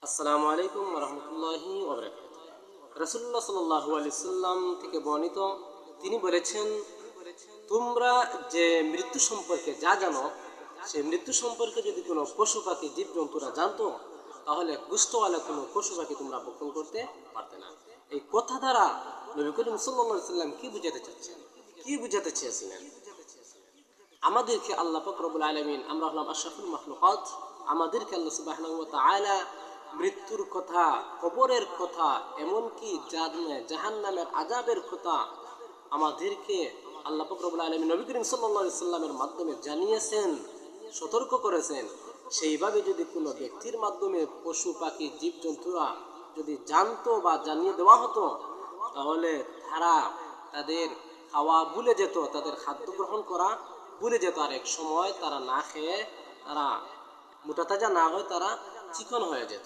আসসালামু আলাইকুম রহমতুল্লাহি ওয়াবারাকাতুহু। রাসূলুল্লাহ সাল্লাল্লাহু আলাইহি সাল্লাম থেকে বর্ণিত, তিনি বলেছেন, তোমরা যে মৃত্যু সম্পর্কে যা জানো, সেই মৃত্যু সম্পর্কে যদি কোনো পশু পাখি জীবজন্তুরা জানতো, তাহলে গোশতওয়ালা কোনো পশু পাখি তোমরা ভক্ষণ করতে পারতে না। এই কথা দ্বারা নবী করিম সাল্লাল্লাহু আলাইহি সাল্লাম কি বুঝাতে চাচ্ছেন, কি বুঝাতে চেয়েছিলেন? আমাদেরকে আল্লাহ পাক রব্বুল আলামিন, আমরা হলাম আশরাফুল মাখলুকাত, আমাদেরকে আল্লাহ সুবহানাহু ওয়া তাআলা মৃত্যুর কথা, কবরের কথা, এমনকি জাহান্নামের আযাবের কথা আমাদেরকে আল্লাহ পাক রব্বুল আলামিন নবী করিম সাল্লাল্লাহু আলাইহি সাল্লামের মাধ্যমে জানিয়েছেন, সতর্ক করেছেন। সেইভাবে যদি কোনো ব্যক্তির মাধ্যমে পশু পাখি জীবজন্তুরা যদি জানতো বা জানিয়ে দেওয়া হতো, তাহলে তারা তাদের খাওয়া ভুলে যেত, তাদের খাদ্য গ্রহণ করা ভুলে যেত। আর এক সময় তারা না খেয়ে, তারা মোটা তাজা না হয়ে তারা চিকন হয়ে যেত।